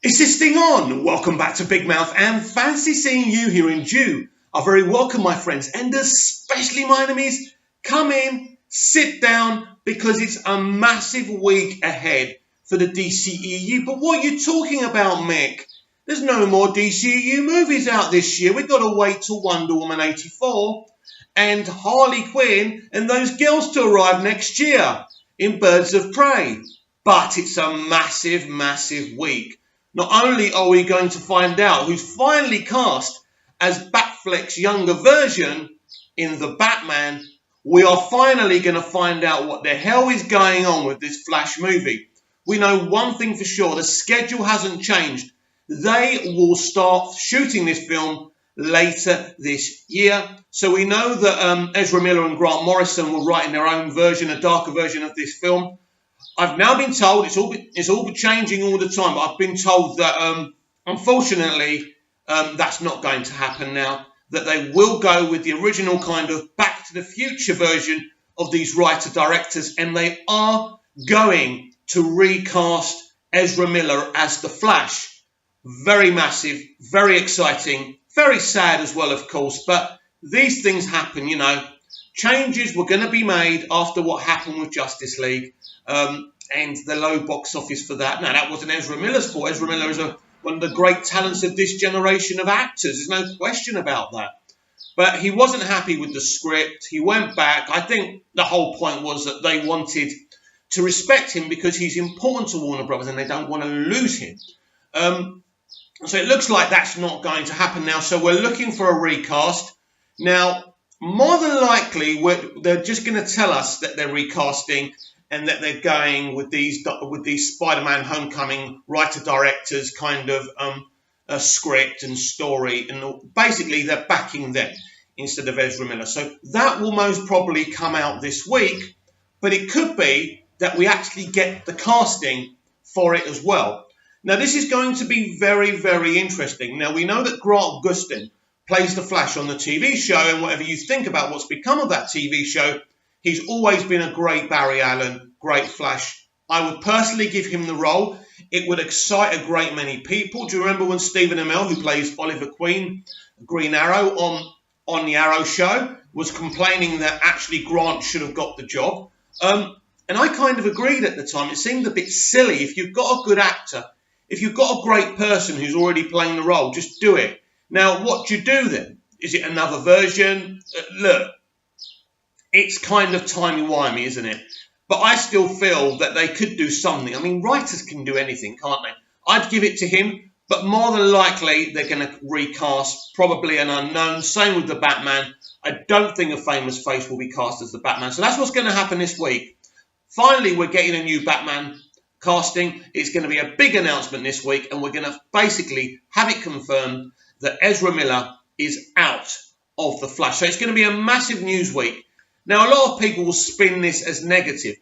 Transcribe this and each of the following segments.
Is this thing on? Welcome back to Big Mouth and fancy seeing you here in Jew. Are very welcome, my friends, and especially my enemies. Come in, sit down, because it's a massive week ahead for the dceu. But what are you talking about, Mick? There's no more dceu movies out this year. We've got to wait till Wonder Woman 84 and Harley Quinn and those girls to arrive next year in Birds of Prey. But it's a massive, massive week. Not only are we going to find out who's finally cast as Batfleck's younger version in The Batman, we are finally going to find out what the hell is going on with this Flash movie. We know one thing for sure, the schedule hasn't changed. They will start shooting this film later this year. So we know that Ezra Miller and Grant Morrison were writing their own version, a darker version of this film. I've now been told, it's all changing all the time, but I've been told that, unfortunately, that's not going to happen now, that they will go with the original kind of Back to the Future version of these writer-directors, and they are going to recast Ezra Miller as the Flash. Very massive, very exciting, very sad as well, of course, but these things happen, you know. Changes were going to be made after what happened with Justice League. And the low box office for that. Now, that wasn't Ezra Miller's fault. Ezra Miller is one of the great talents of this generation of actors. There's no question about that. But he wasn't happy with the script. He went back. I think the whole point was that they wanted to respect him because he's important to Warner Brothers and they don't want to lose him. So it looks like that's not going to happen now. So we're looking for a recast. Now, more than likely, they're just going to tell us that they're recasting and that they're going with these Spider-Man Homecoming writer-directors kind of a script and story, and basically they're backing them instead of Ezra Miller. So that will most probably come out this week, but it could be that we actually get the casting for it as well. Now, this is going to be very, very interesting. Now, we know that Grant Gustin plays the Flash on the TV show, and whatever you think about what's become of that TV show, he's always been a great Barry Allen, great Flash. I would personally give him the role. It would excite a great many people. Do you remember when Stephen Amell, who plays Oliver Queen, Green Arrow, on the Arrow show, was complaining that actually Grant should have got the job? And I kind of agreed at the time. It seemed a bit silly. If you've got a good actor, if you've got a great person who's already playing the role, just do it. Now, what do you do then? Is it another version? Look. It's kind of timey-wimey, isn't it? But I still feel that they could do something. I mean, writers can do anything, can't they? I'd give it to him, but more than likely they're going to recast probably an unknown. Same with the Batman. I don't think a famous face will be cast as the Batman. So that's what's going to happen this week. Finally, we're getting a new Batman casting. It's going to be a big announcement this week, and we're going to basically have it confirmed that Ezra Miller is out of the Flash. So it's going to be a massive news week. Now, a lot of people will spin this as negative.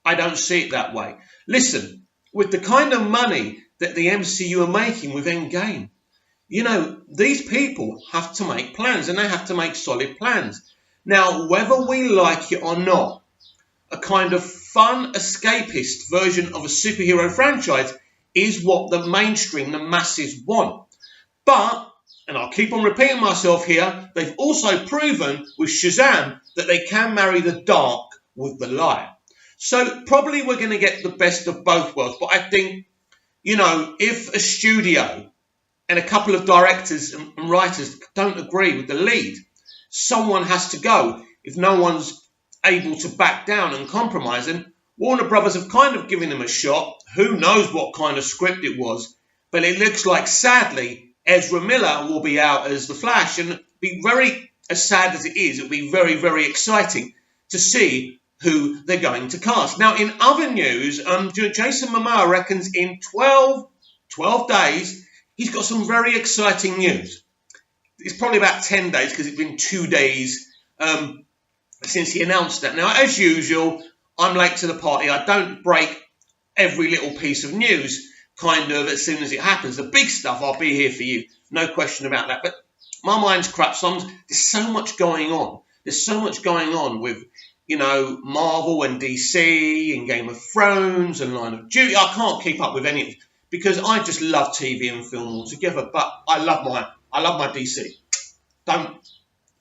I don't see it that way. Listen, with the kind of money that the MCU are making with Endgame, you know, these people have to make plans, and they have to make solid plans. Now, whether we like it or not, a kind of fun, escapist version of a superhero franchise is what the mainstream, the masses want. But, and I'll keep on repeating myself here, they've also proven with Shazam that they can marry the dark with the light. So probably we're going to get the best of both worlds. But I think, you know, if a studio and a couple of directors and writers don't agree with the lead, someone has to go. If no one's able to back down and compromise, and Warner Brothers have kind of given them a shot. Who knows what kind of script it was. But it looks like, sadly, Ezra Miller will be out as the Flash, and be very, as sad as it is, it'll be very, very exciting to see who they're going to cast. Now, in other news, Jason Momoa reckons in 12 days, he's got some very exciting news. It's probably about 10 days because it's been 2 days since he announced that. Now, as usual, I'm late to the party. I don't break every little piece of news kind of as soon as it happens. The big stuff, I'll be here for you. No question about that. But my mind's crap. There's so much going on. There's so much going on with, you know, Marvel and DC and Game of Thrones and Line of Duty. I can't keep up with any of it. because I just love TV and film altogether. But I love my DC. Don't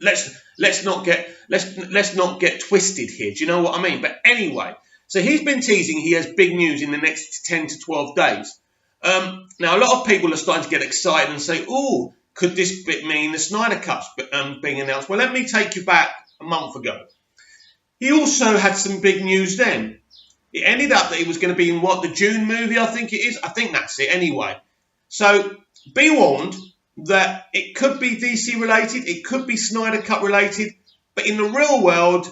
let's not get twisted here. Do you know what I mean? But anyway, so he's been teasing he has big news in the next 10 to 12 days. Now a lot of people are starting to get excited and say, "Oh, could this mean the Snyder Cut's being announced?" Well, let me take you back a month ago. He also had some big news then. It ended up that he was going to be in the June movie, I think it is. I think that's it anyway. So be warned that it could be DC related, it could be Snyder Cut related, but in the real world,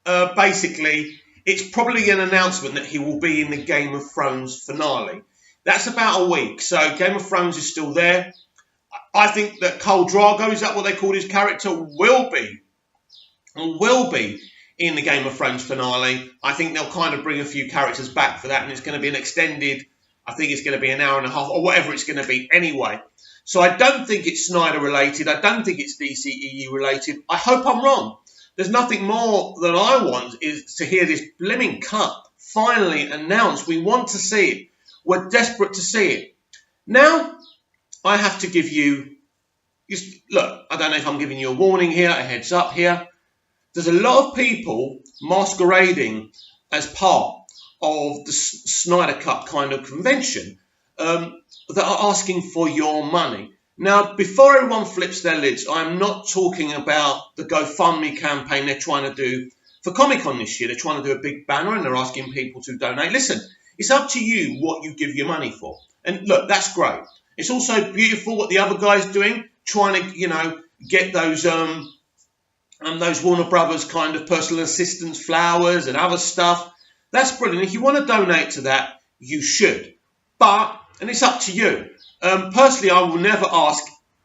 basically, it's probably an announcement that he will be in the Game of Thrones finale. That's about a week, so Game of Thrones is still there. I think that Khal Drogo, is that what they called his character, will be in the Game of Thrones finale. I think they'll kind of bring a few characters back for that, and it's going to be an extended, I think it's going to be an hour and a half, or whatever it's going to be anyway. So I don't think it's Snyder related. I don't think it's DCEU related. I hope I'm wrong. There's nothing more than I want is to hear this blimmin' cut finally announced. We want to see it. We're desperate to see it. Now, I have to give you, look, I don't know if I'm giving you a warning here, a heads up here. There's a lot of people masquerading as part of the Snyder Cut kind of convention that are asking for your money. Now, before everyone flips their lids, I'm not talking about the GoFundMe campaign they're trying to do for Comic-Con this year. They're trying to do a big banner and they're asking people to donate. Listen, it's up to you what you give your money for. And look, that's great. It's also beautiful what the other guy's doing, trying to, get those Warner Brothers kind of personal assistance flowers and other stuff. That's brilliant. If you want to donate to that, you should. And it's up to you. Personally, I will never ask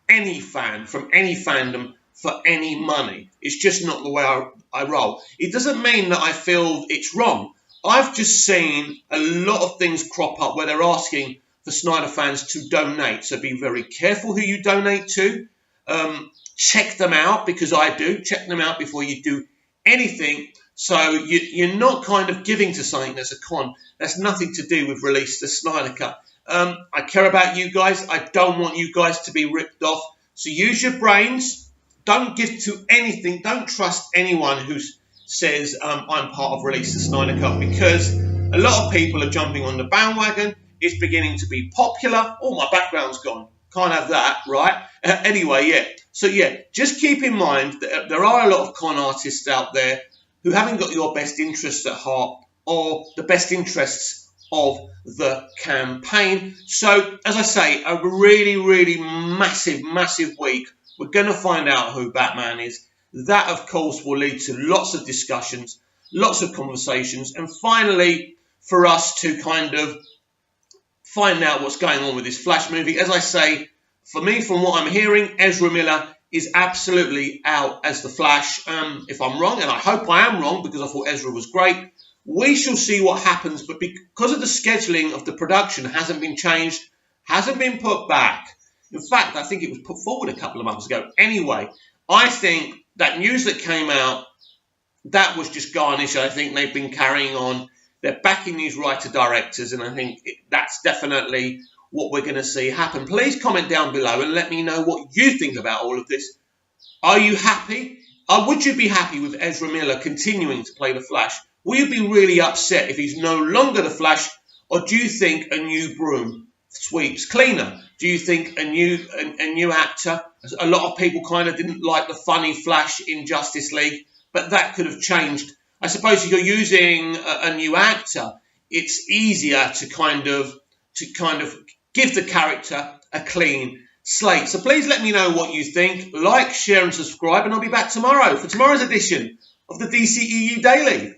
any fan from any fandom for any money. It's just not the way I roll. It doesn't mean that I feel it's wrong. I've just seen a lot of things crop up where they're asking for Snyder fans to donate. So be very careful who you donate to. Check them out, because I do. Check them out before you do anything. So you're not kind of giving to something that's a con. That's nothing to do with release the Snyder Cut. I care about you guys. I don't want you guys to be ripped off. So use your brains. Don't give to anything. Don't trust anyone who says I'm part of Release the Snyder Cut, because a lot of people are jumping on the bandwagon. It's beginning to be popular. Oh, my background's gone. Can't have that, right? Anyway, yeah. So, yeah, just keep in mind that there are a lot of con artists out there who haven't got your best interests at heart or the best interests of the campaign. So, as I say, a really, really massive, massive week. We're going to find out who Batman is. That, of course, will lead to lots of discussions, lots of conversations, and finally, for us to kind of find out what's going on with this Flash movie. As I say, for me, from what I'm hearing, Ezra Miller is absolutely out as the Flash. If I'm wrong, and I hope I am wrong, because I thought Ezra was great, we shall see what happens. But because of the scheduling of the production hasn't been changed, hasn't been put back. In fact, I think it was put forward a couple of months ago. Anyway, I think that news that came out, that was just garnish. I think they've been carrying on. They're backing these writer-directors, and I think that's definitely what we're going to see happen. Please comment down below and let me know what you think about all of this. Are you happy? Would you be happy with Ezra Miller continuing to play the Flash? Will you be really upset if he's no longer the Flash? Or do you think a new broom sweeps cleaner? Do you think a new actor? A lot of people kind of didn't like the funny Flash in Justice League, but that could have changed. I suppose if you're using a new actor, it's easier to kind of give the character a clean slate. So please let me know what you think. Like, share and subscribe, and I'll be back tomorrow for tomorrow's edition of the DCEU Daily.